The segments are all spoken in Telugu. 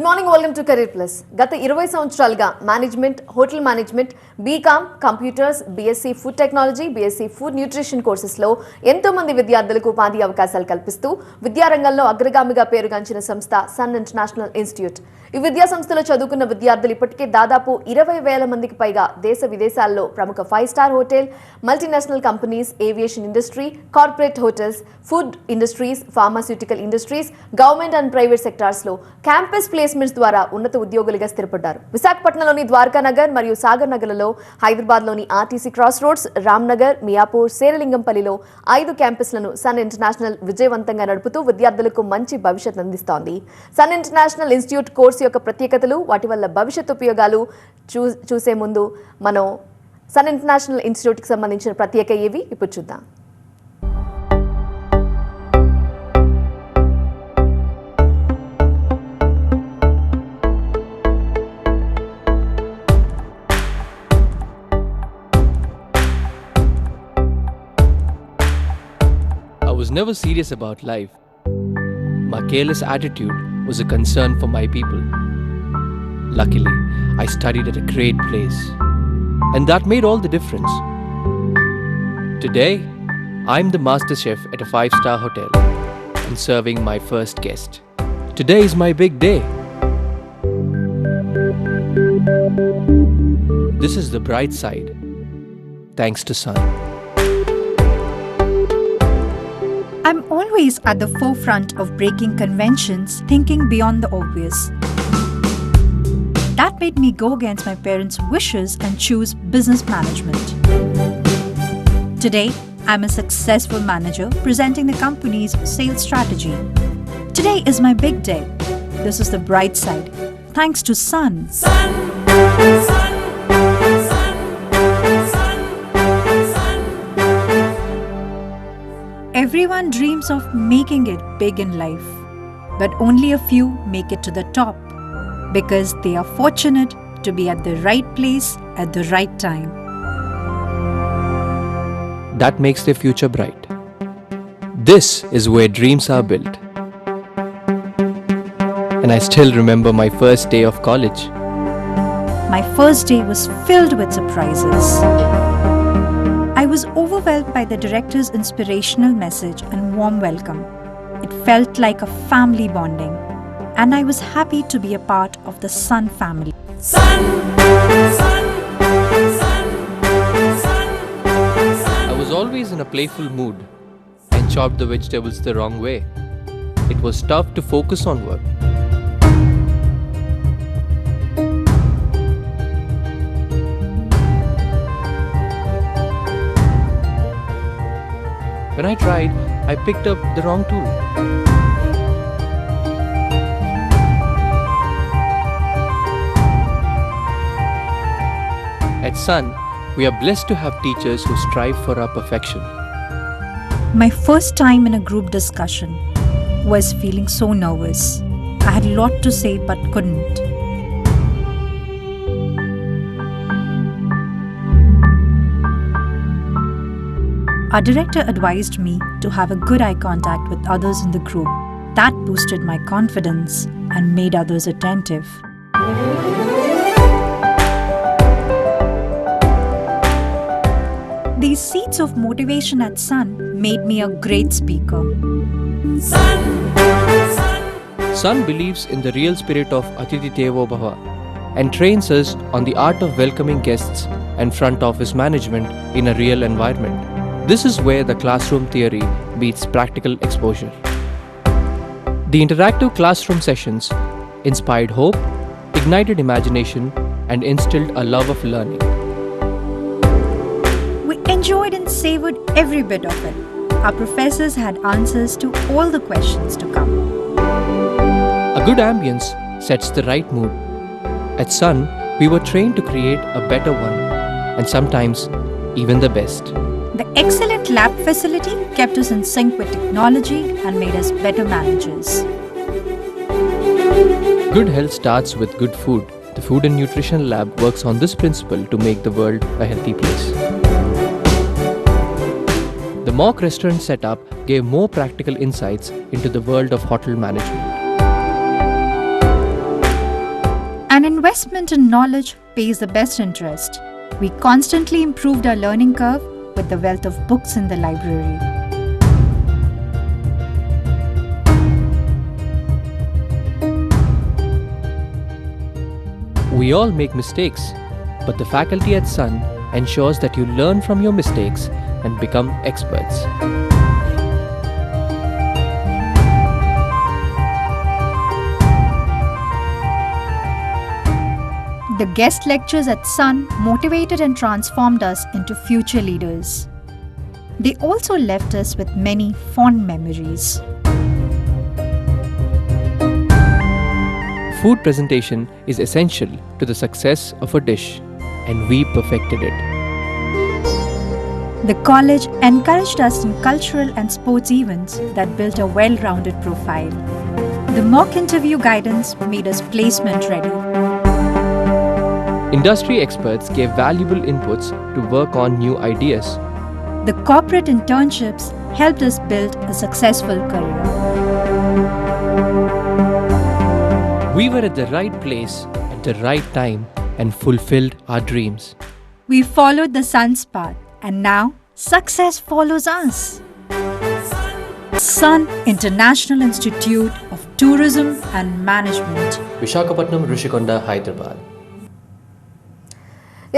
Good morning, welcome to career plus. గత 20 సంవత్సరాలుగా management, hotel management, BCom, computers, BSc food technology, BSc food nutrition కోర్సెస్లో ఎంతో మంది విద్యార్థులకు ఉపాధి అవకాశాలు కల్పిస్తూ విద్యారంగంలో అగ్రగామిగా పేరుగాంచిన సంస్థ సన్ ఇంటర్నేషనల్ ఇన్స్టిట్యూట్. ఈ విద్యా సంస్థలో చదువుకున్న విద్యార్థులు ఇప్పటికే దాదాపు 20,000 మందికి పైగా దేశ విదేశాల్లో ప్రముఖ 5-స్టార్ hotel, multinational companies, aviation industry, corporate hotels, food industries, pharmaceutical industries, government and private సెక్టార్స్లో క్యాంపస్ ప్లేస్మెంట్స్ ద్వారా ఉన్నత ఉద్యోగులుగా స్థిరపడ్డారు. విశాఖపట్నంలోని ద్వారకానగర్ మరియు సాగర్ నగర్లలో, హైదరాబాద్లోని RTC cross roads, Ramnagar, Miyapur, శేరలింగంపల్లిలో 5 క్యాంపస్లను సన్ ఇంటర్నేషనల్ విజయవంతంగా నడుపుతూ విద్యార్థులకు మంచి భవిష్యత్ అందిస్తోంది. సన్ ఇంటర్నేషనల్ ఇన్స్టిట్యూట్ కోర్సు యొక్క ప్రత్యేకతలు, వాటి వల్ల భవిష్యత్ ఉపయోగాలు చూసే ముందు మనం సన్ ఇంటర్నేషనల్ ఇన్స్టిట్యూట్కి సంబంధించిన ప్రత్యేక ఏవి ఇప్పుడు చూద్దాం. I was never serious about life. My careless attitude was a concern for my people. Luckily, I studied at a great place, and that made all the difference. Today, I'm the master chef at a 5-star hotel and serving my first guest. Today is my big day. This is the bright side, thanks to Sun. I'm always at the forefront of breaking conventions, thinking beyond the obvious. That made me go against my parents' wishes and choose business management. Today, I'm a successful manager presenting the company's sales strategy. Today is my big day. This is the bright side, thanks to Sun. Sun. Everyone dreams of making it big in life, but only a few make it to the top because they are fortunate to be at the right place at the right time. That makes their future bright. This is where dreams are built. And I still remember my first day of college. My first day was filled with surprises. I was overwhelmed by the director's inspirational message and warm welcome. It felt like a family bonding, and I was happy to be a part of the Sun family. Sun. I was always in a playful mood and chopped the vegetables the wrong way. It was tough to focus on work. When I tried, I picked up the wrong tool. At Sun, we are blessed to have teachers who strive for our perfection. My first time in a group discussion was feeling so nervous. I had a lot to say but couldn't. Our director advised me to have a good eye contact with others in the group. That boosted my confidence and made others attentive. These seeds of motivation at Sun made me a great speaker. Sun believes in the real spirit of Atithi Devo Bhava and trains us on the art of welcoming guests and front office management in a real environment. This is where the classroom theory meets practical exposure. The interactive classroom sessions inspired hope, ignited imagination, and instilled a love of learning. We enjoyed and savored every bit of it. Our professors had answers to all the questions to come. A good ambience sets the right mood. At Sun, we were trained to create a better one, and sometimes even the best. The excellent lab facility kept us in sync with technology and made us better managers. Good health starts with good food. The Food and Nutrition Lab works on this principle to make the world a healthy place. The mock restaurant setup gave more practical insights into the world of hotel management. An investment in knowledge pays the best interest. We constantly improved our learning curve with the wealth of books in the library. We all make mistakes, but the faculty at Sun ensures that you learn from your mistakes and become experts. The guest lectures at Sun motivated and transformed us into future leaders. They also left us with many fond memories. Food presentation is essential to the success of a dish, and we perfected it. The college encouraged us in cultural and sports events that built a well-rounded profile. The mock interview guidance made us placement ready. Industry experts gave valuable inputs to work on new ideas. The corporate internships helped us build a successful career. We were at the right place at the right time and fulfilled our dreams. We followed the sun's path, and now success follows us. Sun International Institute of Tourism and Management. Visakhapatnam, Rishikonda, Hyderabad.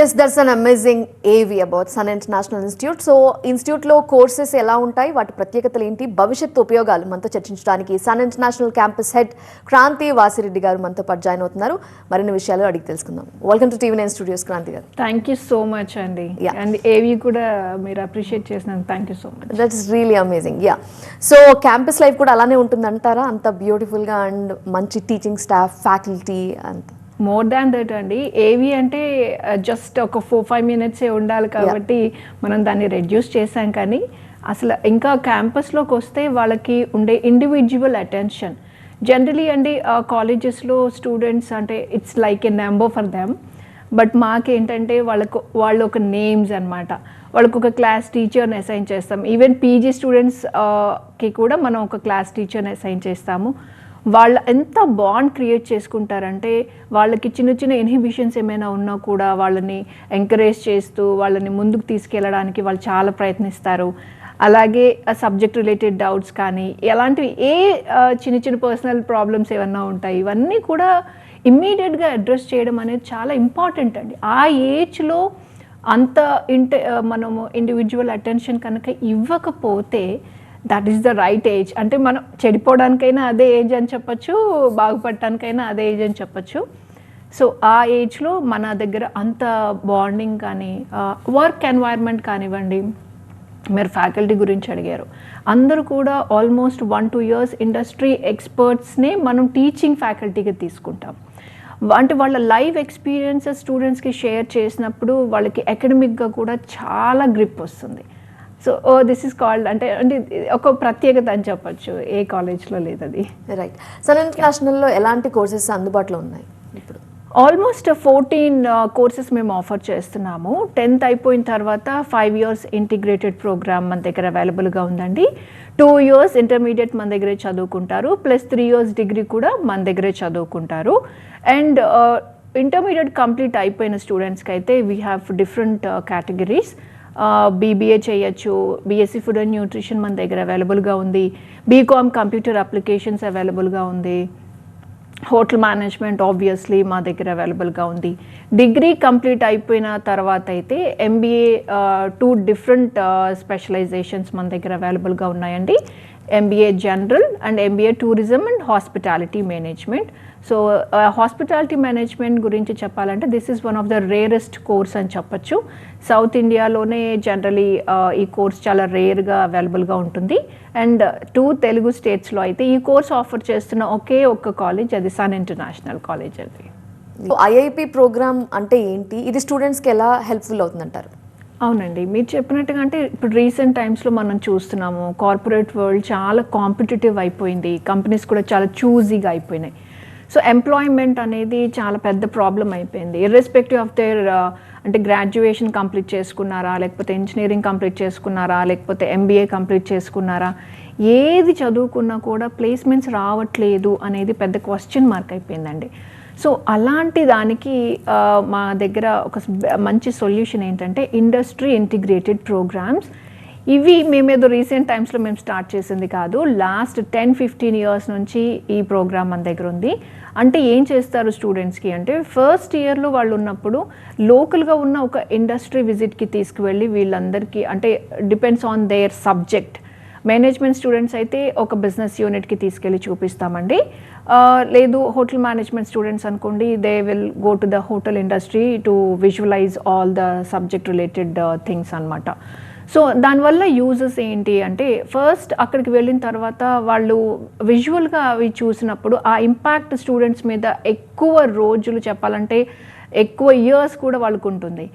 Yes that's an amazing AV about Sun international institute. So ఇన్స్టిట్యూట్లో కోర్సెస్ ఎలా ఉంటాయి, వాటి ప్రత్యేకతలు ఏంటి, భవిష్యత్తు ఉపయోగాలు మనతో చర్చించడానికి Sun International campus head Kranthi Vasireddy garu మనతో పాటు జాయిన్ అవుతున్నారు. మరిన్ని విషయాలు అడిగి తెలుసుకుందాం. Welcome to TV9 studios Kranthi garu. Thank you so much అండి. అండ్ ఏవి కూడా మీరు అప్రిషియేట్ చేసినందుకు thank you so much. That is really amazing. Yeah, so campus life కూడా అలానే ఉంటుంది అంటారా? అంత బ్యూటిఫుల్గా అండ్ మంచి టీచింగ్ స్టాఫ్, ఫ్యాకల్టీ అంత మోర్ దాన్ దట్ అండి. ఏవి అంటే జస్ట్ ఒక 4-5 మినిట్సే ఉండాలి కాబట్టి మనం దాన్ని రెడ్యూస్ చేసాం. కానీ అసలు ఇంకా క్యాంపస్లోకి వస్తే వాళ్ళకి ఉండే ఇండివిజువల్ అటెన్షన్ జనరలీ అండి కాలేజెస్లో స్టూడెంట్స్ అంటే it's like a number for them. But మాకేంటంటే వాళ్ళు ఒక నేమ్స్ అనమాట. వాళ్ళకు ఒక క్లాస్ టీచర్ని అసైన్ చేస్తాం. ఈవెన్ పీజీ స్టూడెంట్స్కి కూడా మనం ఒక క్లాస్ టీచర్ని అసైన్ చేస్తాము. వాళ్ళు ఎంత బాండ్ క్రియేట్ చేసుకుంటారంటే వాళ్ళకి చిన్న చిన్న ఇన్హిబిషన్స్ ఏమైనా ఉన్నా కూడా వాళ్ళని ఎంకరేజ్ చేస్తూ వాళ్ళని ముందుకు తీసుకెళ్ళడానికి వాళ్ళు చాలా ప్రయత్నిస్తారు. అలాగే సబ్జెక్ట్ రిలేటెడ్ డౌట్స్ కానీ ఎలాంటివి చిన్న చిన్న పర్సనల్ ప్రాబ్లమ్స్ ఏమన్నా ఉంటాయి, ఇవన్నీ కూడా ఇమ్మీడియట్గా అడ్రస్ చేయడం అనేది చాలా ఇంపార్టెంట్ అండి. ఆ ఏజ్లో అంత మనము ఇండివిజువల్ అటెన్షన్ కనుక ఇవ్వకపోతే that is the right age. అంటే మనం చెడిపోవడానికైనా అదే ఏజ్ అని చెప్పచ్చు, బాగుపడటానికైనా అదే ఏజ్ అని చెప్పచ్చు. సో ఆ ఏజ్లో మన దగ్గర అంత బాండింగ్ కానీ వర్క్ ఎన్వైర్న్మెంట్ కానివ్వండి. మీరు ఫ్యాకల్టీ గురించి అడిగారు. అందరూ కూడా ఆల్మోస్ట్ 1-2 years ఇండస్ట్రీ ఎక్స్పర్ట్స్నే మనం టీచింగ్ ఫ్యాకల్టీగా తీసుకుంటాం. అంటే వాళ్ళ లైవ్ ఎక్స్పీరియన్సెస్ స్టూడెంట్స్కి షేర్ చేసినప్పుడు వాళ్ళకి అకాడమిక్గా కూడా చాలా గ్రిప్ వస్తుంది. సో దిస్ ఈస్ కాల్డ్ అంటే ఒక ప్రత్యేకత అని చెప్పచ్చు, ఏ కాలేజ్లో లేదు అది. రైట్. సన్ ఇంటర్నేషనల్లో ఎలాంటి కోర్సెస్ అందుబాటులో ఉన్నాయి ఇప్పుడు? ఆల్మోస్ట్ 14 కోర్సెస్ మేము ఆఫర్ చేస్తున్నాము. 10th అయిపోయిన తర్వాత 5 years ఇంటిగ్రేటెడ్ ప్రోగ్రామ్ మన దగ్గర అవైలబుల్గా ఉందండి. 2 years ఇంటర్మీడియట్ మన దగ్గరే చదువుకుంటారు, ప్లస్ 3 years డిగ్రీ కూడా మన దగ్గరే చదువుకుంటారు. అండ్ ఇంటర్మీడియట్ కంప్లీట్ అయిపోయిన స్టూడెంట్స్కి అయితే we have different categories. BBA చేయొచ్చు, బీఎస్సీ ఫుడ్ అండ్ న్యూట్రిషన్ మన దగ్గర అవైలబుల్గా ఉంది, బీకామ్ కంప్యూటర్ అప్లికేషన్స్ అవైలబుల్గా ఉంది, హోటల్ మేనేజ్మెంట్ ఆబ్వియస్లీ మా దగ్గర అవైలబుల్గా ఉంది. డిగ్రీ కంప్లీట్ అయిపోయిన తర్వాత అయితే ఎంబీఏ 2 different స్పెషలైజేషన్స్ మన దగ్గర అవైలబుల్గా ఉన్నాయండి. MBA general and MBA tourism and hospitality management. So hospitality management గురించి చెప్పాలంటే this is one of the rarest course అని చెప్పచ్చు. సౌత్ ఇండియాలోనే జనరలీ ఈ కోర్స్ చాలా రేర్గా అవైలబుల్గా ఉంటుంది. అండ్ 2 తెలుగు స్టేట్స్లో అయితే ఈ కోర్స్ ఆఫర్ చేస్తున్న ఒకే ఒక్క కాలేజ్, అది సన్ ఇంటర్నేషనల్ కాలేజ్ అండి. ఐఐపి ప్రోగ్రామ్ అంటే ఏంటి, ఇది స్టూడెంట్స్కి ఎలా హెల్ప్ఫుల్ అవుతుందంటారు? అవునండి, మీరు చెప్పినట్టుగా అంటే ఇప్పుడు రీసెంట్ టైమ్స్లో మనం చూస్తున్నాము కార్పొరేట్ వరల్డ్ చాలా కాంపిటేటివ్ అయిపోయింది, కంపెనీస్ కూడా చాలా చూజీగా అయిపోయినాయి. సో ఎంప్లాయ్మెంట్ అనేది చాలా పెద్ద ప్రాబ్లం అయిపోయింది. ఇర్రెస్పెక్టివ్ ఆఫ్ దేర్ అంటే గ్రాడ్యుయేషన్ కంప్లీట్ చేసుకున్నారా, లేకపోతే ఇంజనీరింగ్ కంప్లీట్ చేసుకున్నారా, లేకపోతే ఎంబీఏ కంప్లీట్ చేసుకున్నారా, ఏది చదువుకున్నా కూడా ప్లేస్మెంట్స్ రావట్లేదు అనేది పెద్ద క్వశ్చన్ మార్క్ అయిపోయిందండి. సో అలాంటి దానికి మా దగ్గర ఒక మంచి సొల్యూషన్ ఏంటంటే ఇండస్ట్రీ ఇంటిగ్రేటెడ్ ప్రోగ్రామ్స్. ఇవి మేమేదో రీసెంట్ టైమ్స్లో మేము స్టార్ట్ చేసింది కాదు, లాస్ట్ 10-15 ఇయర్స్ నుంచి ఈ ప్రోగ్రామ్ మన దగ్గర ఉంది. అంటే ఏం చేస్తారు స్టూడెంట్స్కి అంటే, ఫస్ట్ ఇయర్లో వాళ్ళు ఉన్నప్పుడు లోకల్గా ఉన్న ఒక ఇండస్ట్రీ విజిట్కి తీసుకువెళ్ళి వీళ్ళందరికీ, అంటే depends on their subject. Management students అయితే ఒక బిజినెస్ యూనిట్కి తీసుకెళ్ళి చూపిస్తామండి. లేదు హోటల్ మేనేజ్మెంట్ స్టూడెంట్స్ అనుకోండి, they will go to the hotel industry to visualize all the subject related things అనమాట. సో దానివల్ల యూజెస్ ఏంటి అంటే, ఫస్ట్ అక్కడికి వెళ్ళిన తర్వాత వాళ్ళు విజువల్గా అవి చూసినప్పుడు ఆ ఇంపాక్ట్ స్టూడెంట్స్ మీద ఎక్కువ రోజులు, చెప్పాలంటే ఎక్కువ ఇయర్స్ కూడా వాళ్ళకు ఉంటుంది.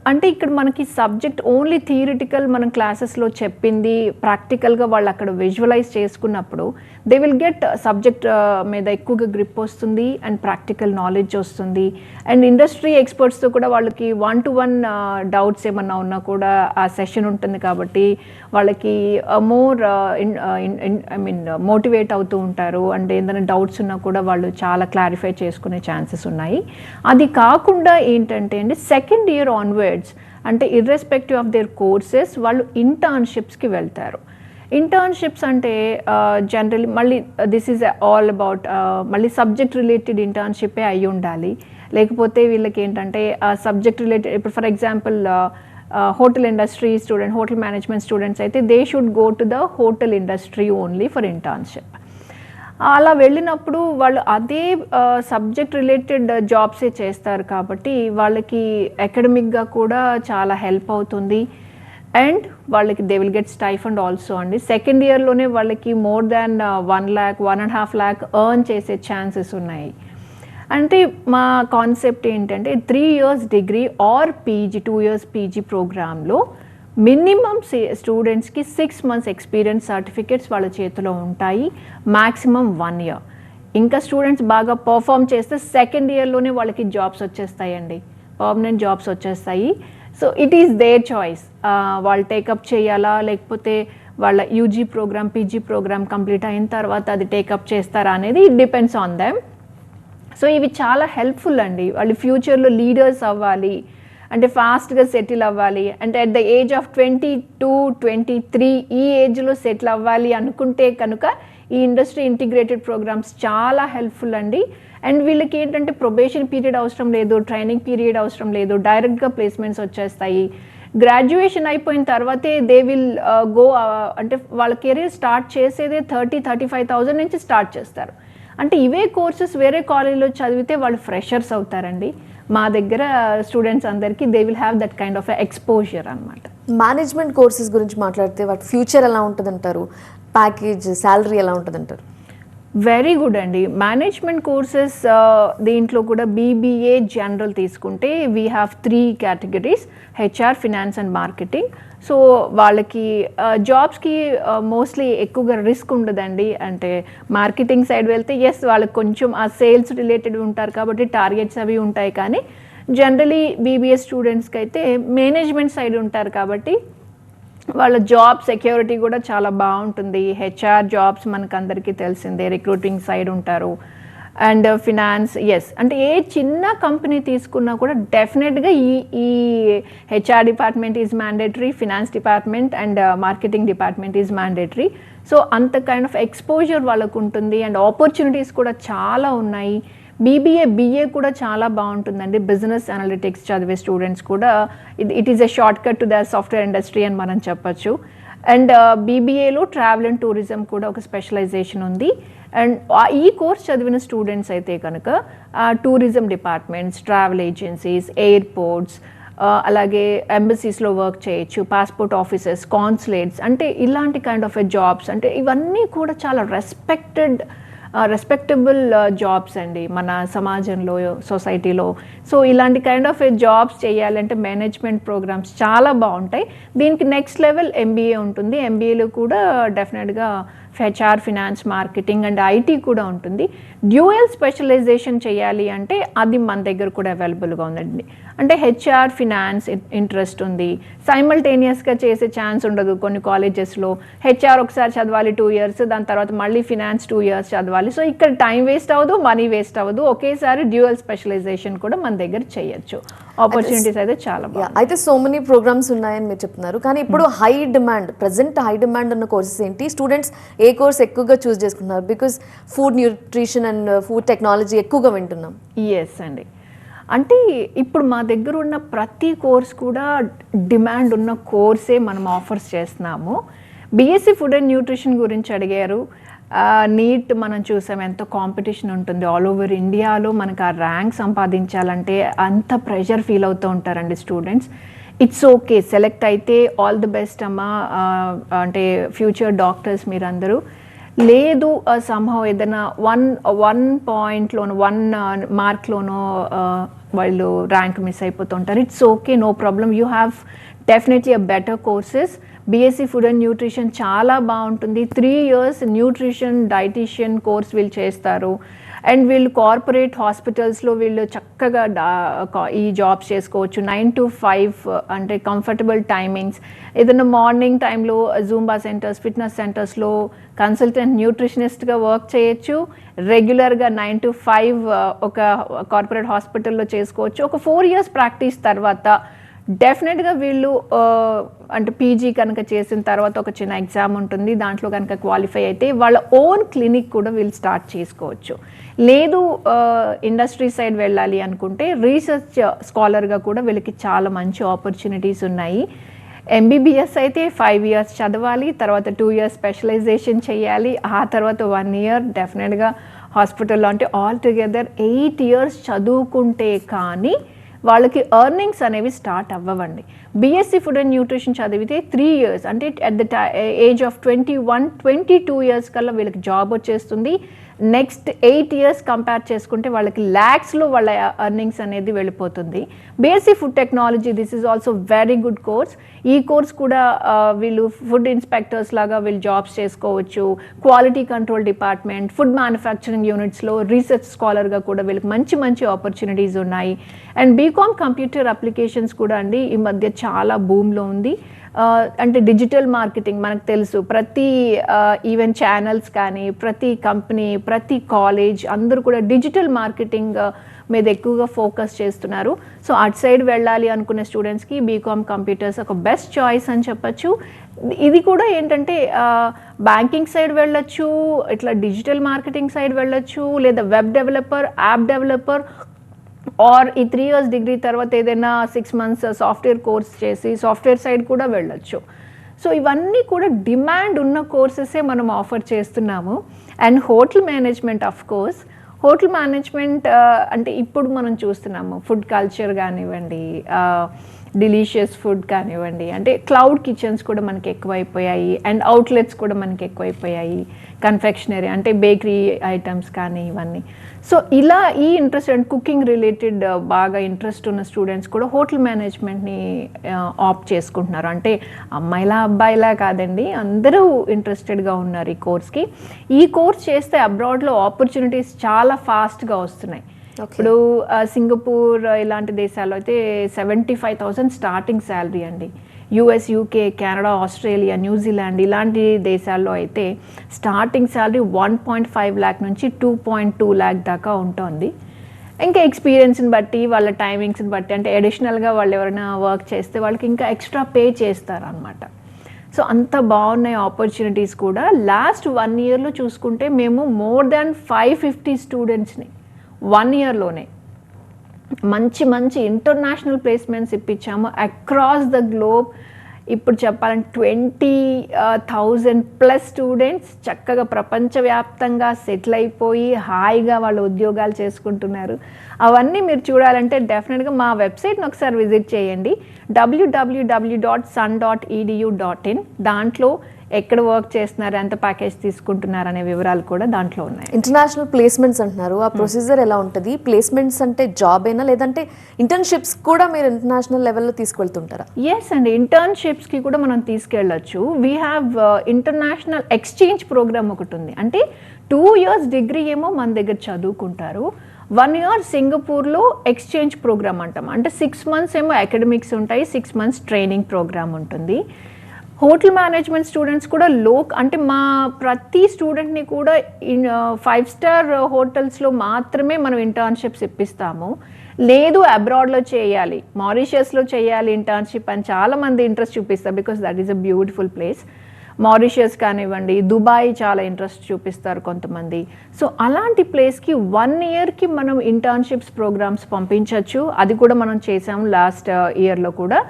అంటే ఇక్కడ మనకి సబ్జెక్ట్ ఓన్లీ థియరిటికల్ మనం క్లాసెస్లో చెప్పింది ప్రాక్టికల్గా వాళ్ళు అక్కడ విజువలైజ్ చేసుకున్నప్పుడు దే విల్ గెట్ సబ్జెక్ట్ మీద ఎక్కువగా గ్రిప్ వస్తుంది అండ్ ప్రాక్టికల్ నాలెడ్జ్ వస్తుంది. అండ్ ఇండస్ట్రీ ఎక్స్పర్ట్స్తో కూడా వాళ్ళకి 1-to-1 డౌట్స్ ఏమన్నా ఉన్నా కూడా ఆ సెషన్ ఉంటుంది కాబట్టి వాళ్ళకి మోర్ మోటివేట్ అవుతూ ఉంటారు. అండ్ ఏదైనా డౌట్స్ ఉన్నా కూడా వాళ్ళు చాలా క్లారిఫై చేసుకునే ఛాన్సెస్ ఉన్నాయి. అది కాకుండా ఏంటంటే అండి, సెకండ్ ఇయర్ ఆన్వర్డ్స్ అంటే ఇర్రెస్పెక్టివ్ ఆఫ్ దేర్ కోర్సెస్ వాళ్ళు ఇంటర్న్షిప్స్కి వెళ్తారు. ఇంటర్న్షిప్స్ అంటే జనరల్లీ మళ్ళీ దిస్ ఈజ్ ఆల్ అబౌట్ మళ్ళీ సబ్జెక్ట్ రిలేటెడ్ ఇంటర్న్షిప్పే అయి ఉండాలి. లేకపోతే వీళ్ళకి ఏంటంటే సబ్జెక్ట్ రిలేటెడ్, ఇప్పుడు for example hotel industry student, hotel management students అయితే they should go to the hotel industry only for internship. అలా వెళ్ళినప్పుడు వాళ్ళు అదే సబ్జెక్ట్ రిలేటెడ్ జాబ్సే చేస్తారు కాబట్టి వాళ్ళకి అకాడమిక్గా కూడా చాలా హెల్ప్ అవుతుంది. అండ్ వాళ్ళకి they will get stipend also అండి. సెకండ్ ఇయర్లోనే వాళ్ళకి more than 1 lakh, 1.5 lakh earn చేసే ఛాన్సెస్ ఉన్నాయి. అంటే మా కాన్సెప్ట్ ఏంటంటే 3 years degree or PG 2 years PG ప్రోగ్రాంలో మినిమం స్టూడెంట్స్కి 6 months ఎక్స్పీరియన్స్ సర్టిఫికేట్స్ వాళ్ళ చేతిలో ఉంటాయి, మ్యాక్సిమం 1 year. ఇంకా స్టూడెంట్స్ బాగా పర్ఫామ్ చేస్తే సెకండ్ ఇయర్లోనే వాళ్ళకి జాబ్స్ వచ్చేస్తాయండి, పర్మనెంట్ జాబ్స్ వచ్చేస్తాయి. So it is their choice, వాళ్ళు టేకప్ చేయాలా లేకపోతే వాళ్ళ UG program PG program complete అయిన తర్వాత అది టేకప్ చేస్తారా అనేది it depends on them. So ఇవి చాలా హెల్ప్ఫుల్ అండి. వాళ్ళు ఫ్యూచర్లో లీడర్స్ అవ్వాలి అంటే, ఫాస్ట్గా సెటిల్ అవ్వాలి అంటే అట్ ద ఏజ్ ఆఫ్ 22-23 ఈ ఏజ్లో సెటిల్ అవ్వాలి అనుకుంటే కనుక ఈ ఇండస్ట్రీ ఇంటిగ్రేటెడ్ ప్రోగ్రామ్స్ చాలా హెల్ప్ఫుల్ అండి. అండ్ వీళ్ళకి ఏంటంటే ప్రొబేషన్ పీరియడ్ అవసరం లేదు, ట్రైనింగ్ పీరియడ్ అవసరం లేదు, డైరెక్ట్గా ప్లేస్మెంట్స్ వచ్చేస్తాయి. గ్రాడ్యుయేషన్ అయిపోయిన తర్వాతే దే విల్ గో, అంటే వాళ్ళ కెరీర్ స్టార్ట్ చేసేదే 30,000-35,000 నుంచి స్టార్ట్ చేస్తారు. అంటే ఇవే కోర్సెస్ వేరే కాలేజీలో చదివితే వాళ్ళు ఫ్రెషర్స్ అవుతారండి. మా దగ్గర స్టూడెంట్స్ అందరికీ they will have that kind of exposure అనమాట. మేనేజ్మెంట్ కోర్సెస్ గురించి మాట్లాడితే వాటి ఫ్యూచర్ ఎలా ఉంటుందంటారు, ప్యాకేజ్ శాలరీ ఎలా ఉంటుందంటారు? వెరీ గుడ్ అండి. మేనేజ్మెంట్ కోర్సెస్ దీంట్లో కూడా బీబీఏ జనరల్ తీసుకుంటే we have 3 categories, HR, finance and marketing. So వాళ్ళకి జాబ్స్కి మోస్ట్లీ ఎక్కువగా రిస్క్ ఉండదండి. అంటే మార్కెటింగ్ సైడ్ వెళ్తే ఎస్ వాళ్ళకి కొంచెం ఆ సేల్స్ రిలేటెడ్ ఉంటారు కాబట్టి టార్గెట్స్ అవి ఉంటాయి, కానీ జనరలీ బీబీఏ స్టూడెంట్స్కి అయితే మేనేజ్మెంట్ సైడ్ ఉంటారు కాబట్టి వాళ్ళ జాబ్ సెక్యూరిటీ కూడా చాలా బాగుంటుంది. హెచ్ఆర్ జాబ్స్ మనకు అందరికీ తెలిసిందే, రిక్రూటింగ్ సైడ్ ఉంటారు. అండ్ ఫినాన్స్, ఎస్ అంటే ఏ చిన్న కంపెనీ తీసుకున్నా కూడా డెఫినెట్గా ఈ HR department is mandatory, finance department and marketing department is mandatory. So అంత కైండ్ ఆఫ్ ఎక్స్పోజర్ వాళ్ళకు ఉంటుంది అండ్ ఆపర్చునిటీస్ కూడా చాలా ఉన్నాయి. బీఏ కూడా చాలా బాగుంటుందండి. బిజినెస్ అనలిటిక్స్ చదివే స్టూడెంట్స్ కూడా it is a short cut to the software industry అని మనం చెప్పచ్చు. అండ్ బీబీఏలో ట్రావెల్ అండ్ టూరిజం కూడా ఒక స్పెషలైజేషన్ ఉంది. అండ్ ఈ కోర్స్ చదివిన స్టూడెంట్స్ అయితే కనుక tourism departments, travel agencies, airports, అలాగే ఎంబసీస్లో వర్క్ చేయొచ్చు, పాస్పోర్ట్ ఆఫీసెస్, కాన్సులేట్స్, అంటే ఇలాంటి కైండ్ ఆఫ్ జాబ్స్. అంటే ఇవన్నీ కూడా చాలా రెస్పెక్టబుల్ జాబ్స్ అండి మన సమాజంలో, సొసైటీలో. సో ఇలాంటి కైండ్ ఆఫ్ జాబ్స్ చేయాలంటే మేనేజ్మెంట్ ప్రోగ్రామ్స్ చాలా బాగుంటాయి. దీనికి నెక్స్ట్ లెవెల్ ఎంబీఏ ఉంటుంది. ఎంబీఏలో కూడా డెఫినెట్గా HR, finance, marketing and IT కూడా ఉంటుంది. డ్యూయల్ స్పెషలైజేషన్ చేయాలి అంటే అది మన దగ్గర కూడా అవైలబుల్గా ఉందండి. అంటే హెచ్ఆర్, ఫినాన్స్ ఇంట్రెస్ట్ ఉంది, సైమల్టేనియస్గా చేసే ఛాన్స్ ఉండదు కొన్ని కాలేజెస్లో. హెచ్ఆర్ ఒకసారి చదవాలి 2 years, దాని తర్వాత మళ్ళీ ఫినాన్స్ 2 years చదవాలి, రావాలి. సో ఇక్కడ టైం వేస్ట్ అవ్వదు, మనీ వేస్ట్ అవ్వదు, ఒకేసారి డ్యూయల్ స్పెషలైజేషన్ కూడా మన దగ్గర చేయొచ్చు. ఆపర్చునిటీస్ అయితే చాలా బాగుంది. అయితే సో మెనీ ప్రోగ్రామ్స్ ఉన్నాయని మీరు చెప్తున్నారు, కానీ ఇప్పుడు ప్రెసెంట్ హై డిమాండ్ ఉన్న కోర్సెస్ ఏంటి? స్టూడెంట్స్ ఏ కోర్స్ ఎక్కువగా చూస్ చేసుకుంటున్నారు? Because food nutrition and food technology ఎక్కువగా వింటున్నాం. ఎస్ అండి, అంటే ఇప్పుడు మా దగ్గర ఉన్న ప్రతి కోర్స్ కూడా డిమాండ్ ఉన్న కోర్సే మనం ఆఫర్స్ చేస్తున్నాము. బీఎస్సీ ఫుడ్ అండ్ న్యూట్రిషన్ గురించి అడిగారు. నీట్ మనం చూసాం, ఎంతో కాంపిటీషన్ ఉంటుంది ఆల్ ఓవర్ ఇండియాలో. మనకు ఆ ర్యాంక్ సంపాదించాలంటే అంత ప్రెషర్ ఫీల్ అవుతూ ఉంటారండి స్టూడెంట్స్. ఇట్స్ ఓకే, సెలెక్ట్ అయితే ఆల్ ది బెస్ట్ అమ్మా, అంటే ఫ్యూచర్ డాక్టర్స్ మీరందరూ. లేదు సంహవ్ ఏదైనా వన్ పాయింట్లోనో 1 మార్క్లోనో వాళ్ళు ర్యాంక్ మిస్ అయిపోతుంటారు. It's okay, no problem, you have definitely a better courses. BSc food and nutrition చాలా బాగుంటుంది. 3 years న్యూట్రిషన్ డైటీషియన్ కోర్స్ వీళ్ళు చేస్తారు. అండ్ వీళ్ళు కార్పొరేట్ హాస్పిటల్స్లో వీళ్ళు చక్కగా ఈ జాబ్స్ చేసుకోవచ్చు. 9 to 5 అంటే కంఫర్టబుల్ టైమింగ్స్. ఏదైనా మార్నింగ్ టైంలో జూంబా సెంటర్స్, ఫిట్నెస్ సెంటర్స్లో కన్సల్టెంట్ న్యూట్రిషనిస్ట్గా వర్క్ చేయొచ్చు. రెగ్యులర్గా 9 to 5 ఒక కార్పొరేట్ హాస్పిటల్లో చేసుకోవచ్చు. ఒక 4 years ప్రాక్టీస్ తర్వాత డెఫినెట్గా వీళ్ళు అంటే పీజీ కనుక చేసిన తర్వాత ఒక చిన్న ఎగ్జామ్ ఉంటుంది, దాంట్లో కనుక క్వాలిఫై అయితే వాళ్ళ ఓన్ క్లినిక్ కూడా వీళ్ళు స్టార్ట్ చేసుకోవచ్చు. లేదు ఇండస్ట్రీ సైడ్ వెళ్ళాలి అనుకుంటే రీసెర్చ్ స్కాలర్గా కూడా వీళ్ళకి చాలా మంచి ఆపర్చునిటీస్ ఉన్నాయి. ఎంబీబీఎస్ అయితే 5 years చదవాలి, తర్వాత 2 years స్పెషలైజేషన్ చేయాలి, ఆ తర్వాత 1 year డెఫినెట్గా హాస్పిటల్లో, అంటే ఆల్ టుగెదర్ 8 years చదువుకుంటే కానీ వాళ్ళకి ఎర్నింగ్స్ అనేవి స్టార్ట్ అవ్వవండి. బీఎస్సీ ఫుడ్ అండ్ న్యూట్రిషన్ చదివితే 3 years, అంటే at the age of 21-22 years కల్లా వీళ్ళకి జాబ్ వచ్చేస్తుంది. నెక్స్ట్ 8 years కంపేర్ చేసుకుంటే వాళ్ళకి ల్యాక్స్లో వాళ్ళ ఎర్నింగ్స్ అనేది వెళ్ళిపోతుంది. BSc food technology, this is also very good course. ఈ కోర్స్ కూడా వీళ్ళు ఫుడ్ ఇన్స్పెక్టర్స్ లాగా వీళ్ళు జాబ్స్ చేసుకోవచ్చు. Quality control department, food manufacturing యూనిట్స్లో రీసెర్చ్ స్కాలర్గా కూడా వీళ్ళకి మంచి మంచి ఆపర్చునిటీస్ ఉన్నాయి. అండ్ బీకామ్ కంప్యూటర్ అప్లికేషన్స్ కూడా అండి ఈ మధ్య చాలా బూమ్లో ఉంది. అంటే డిజిటల్ మార్కెటింగ్ మనకు తెలుసు, ప్రతి ఈవెన్ ఛానల్స్ కానీ, ప్రతి కంపెనీ, ప్రతి కాలేజ్ అందరూ కూడా డిజిటల్ మార్కెటింగ్ మీద ఎక్కువగా ఫోకస్ చేస్తున్నారు. సో అటు సైడ్ వెళ్ళాలి అనుకునే స్టూడెంట్స్కి బీకామ్ కంప్యూటర్స్ ఒక బెస్ట్ చాయిస్ అని చెప్పచ్చు. ఇది కూడా ఏంటంటే బ్యాంకింగ్ సైడ్ వెళ్ళొచ్చు, ఇట్లా డిజిటల్ మార్కెటింగ్ సైడ్ వెళ్ళొచ్చు, లేదా web developer, app developer, or ఈ 3 years డిగ్రీ తర్వాత ఏదైనా 6 months సాఫ్ట్వేర్ కోర్స్ చేసి సాఫ్ట్వేర్ సైడ్ కూడా వెళ్ళొచ్చు. సో ఇవన్నీ కూడా డిమాండ్ ఉన్న కోర్సెసే మనం ఆఫర్ చేస్తున్నాము. And hotel management, of course hotel management అంటే ఇప్పుడు మనం చూస్తున్నాము ఫుడ్ కల్చర్ కానివ్వండి, డిలీషియస్ ఫుడ్ కానివ్వండి, అంటే క్లౌడ్ కిచెన్స్ కూడా మనకి ఎక్కువైపోయాయి. అండ్ అవుట్లెట్స్ కూడా మనకి ఎక్కువైపోయాయి. కన్ఫెక్షనరీ అంటే బేకరీ ఐటమ్స్ కానీ ఇవన్నీ. సో ఇలా ఈ ఇంట్రెస్ట్ అండ్ కుకింగ్ రిలేటెడ్ బాగా ఇంట్రెస్ట్ ఉన్న స్టూడెంట్స్ కూడా హోటల్ మేనేజ్మెంట్ని ఆప్ట్ చేసుకుంటున్నారు. అంటే అమ్మాయిలా అబ్బాయిలా కాదండి, అందరూ ఇంట్రెస్టెడ్గా ఉన్నారు ఈ కోర్స్కి. ఈ కోర్స్ చేస్తే అబ్రాడ్లో ఆపర్చునిటీస్ చాలా ఫాస్ట్గా వస్తున్నాయి. ఇప్పుడు సింగపూర్ ఇలాంటి దేశాల్లో అయితే 75,000 స్టార్టింగ్ శాలరీ అండి. US, UK, Canada, Australia, New Zealand ఇలాంటి దేశాల్లో అయితే స్టార్టింగ్ శాలరీ 1.5 lakh నుంచి 2.2 lakh దాకా ఉంటుంది. ఇంకా ఎక్స్పీరియన్స్ని బట్టి, వాళ్ళ టైమింగ్స్ని బట్టి, అంటే అడిషనల్గా వాళ్ళు ఎవరైనా వర్క్ చేస్తే వాళ్ళకి ఇంకా ఎక్స్ట్రా పే చేస్తారు అన్నమాట. సో అంత బాగున్నాయి ఆపర్చునిటీస్ కూడా. లాస్ట్ 1 yearలో చూసుకుంటే మేము మోర్ దాన్ 550 స్టూడెంట్స్ని 1 yearలోనే మంచి మంచి ఇంటర్నేషనల్ ప్లేస్మెంట్స్ ఇప్పించాము అక్రాస్ ద గ్లోబ్. ఇప్పుడు చెప్పాలంటే 20,000+ స్టూడెంట్స్ చక్కగా ప్రపంచవ్యాప్తంగా సెటిల్ అయిపోయి హాయిగా వాళ్ళు ఉద్యోగాలు చేసుకుంటున్నారు. అవన్నీ మీరు చూడాలంటే డెఫినెట్గా మా వెబ్సైట్ని ఒకసారి విజిట్ చేయండి, www.sun.edu.in. దాంట్లో ఎక్కడ వర్క్ చేస్తున్నారు, ఎంత ప్యాకేజ్ తీసుకుంటున్నారు అనే వివరాలు కూడా దాంట్లో ఉన్నాయి. ఇంటర్నేషనల్ ప్లేస్మెంట్స్ అంటున్నారు, ఆ ప్రొసీజర్ ఎలా ఉంటుంది? ప్లేస్మెంట్స్ అంటే జాబ్ అయినా లేదంటే ఇంటర్న్షిప్స్ కూడా మీరు ఇంటర్నేషనల్ లెవెల్లో తీసుకెళ్తుంటారా? ఎస్ అండి, ఇంటర్న్షిప్స్కి కూడా మనం తీసుకెళ్ళచ్చు. We have international exchange programme ఒకటి ఉంది. అంటే 2 years డిగ్రీ ఏమో మన దగ్గర చదువుకుంటారు, 1 year సింగపూర్లో ఎక్స్చేంజ్ ప్రోగ్రామ్ అంటాం. అంటే 6 months ఏమో అకాడమిక్స్ ఉంటాయి, 6 months ట్రైనింగ్ ప్రోగ్రామ్ ఉంటుంది. హోటల్ మేనేజ్మెంట్ స్టూడెంట్స్ కూడా అంటే మా ప్రతి స్టూడెంట్ని కూడా 5-స్టార్ హోటల్స్లో మాత్రమే మనం ఇంటర్న్షిప్స్ ఇప్పిస్తాము. లేదు అబ్రాడ్లో చేయాలి, మారిషియస్లో చేయాలి ఇంటర్న్షిప్ అని చాలామంది ఇంట్రెస్ట్ చూపిస్తారు, because that is a beautiful place. Mauritius కానివ్వండి, దుబాయ్ చాలా ఇంట్రెస్ట్ చూపిస్తారు కొంతమంది. సో అలాంటి ప్లేస్కి 1 ఇయర్కి మనం ఇంటర్న్షిప్స్ ప్రోగ్రామ్స్ పంపించవచ్చు. అది కూడా మనం చేసాము లాస్ట్ ఇయర్లో కూడా.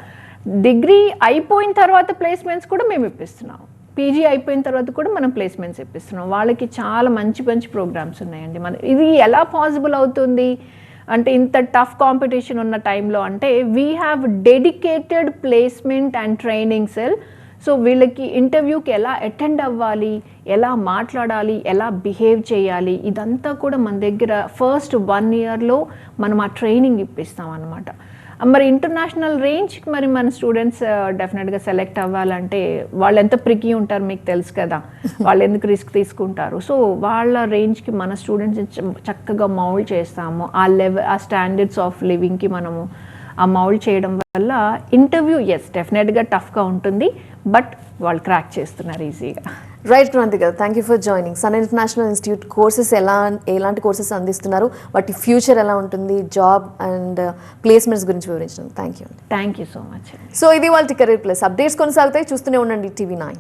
డిగ్రీ అయిపోయిన తర్వాత ప్లేస్మెంట్స్ కూడా మేము ఇప్పిస్తున్నాం. పీజీ అయిపోయిన తర్వాత కూడా మనం ప్లేస్మెంట్స్ ఇప్పిస్తున్నాం. వాళ్ళకి చాలా మంచి మంచి ప్రోగ్రామ్స్ ఉన్నాయండి. ఇది ఎలా పాసిబుల్ అవుతుంది అంటే ఇంత టఫ్ కాంపిటీషన్ ఉన్న టైంలో అంటే we have dedicated placement and training cell. So వీళ్ళకి ఇంటర్వ్యూకి ఎలా అటెండ్ అవ్వాలి, ఎలా మాట్లాడాలి, ఎలా బిహేవ్ చేయాలి, ఇదంతా కూడా మన దగ్గర ఫస్ట్ 1 ఇయర్లో మనం ఆ ట్రైనింగ్ ఇప్పిస్తాం అన్నమాట. మరి ఇంటర్నేషనల్ రేంజ్కి మరి మన స్టూడెంట్స్ డెఫినెట్గా సెలెక్ట్ అవ్వాలంటే వాళ్ళు ఎంత ప్రికీ ఉంటారు మీకు తెలుసు కదా, వాళ్ళు ఎందుకు రిస్క్ తీసుకుంటారు. సో వాళ్ళ రేంజ్కి మన స్టూడెంట్స్ చక్కగా మౌల్డ్ చేస్తాము. ఆ స్టాండర్డ్స్ ఆఫ్ లివింగ్కి మనము ఆ మౌల్డ్ చేయడం వల్ల ఇంటర్వ్యూ డెఫినెట్గా టఫ్గా ఉంటుంది, బట్ వాళ్ళు క్రాక్ చేస్తున్నారు ఈజీగా. Right Kranti garu, thank you for joining. Sun international institute courses ఎలాంటి కోర్సెస్ అందిస్తున్నారు, వాటి ఫ్యూచర్ ఎలా ఉంటుంది, జాబ్ అండ్ ప్లేస్మెంట్స్ గురించి వివరించడం thank you. Thank you so much. So ఇది వాళ్ళ కెరీర్ ప్లస్ అప్డేట్స్ కొనసాగుతాయి, చూస్తూనే ఉండండి TV9.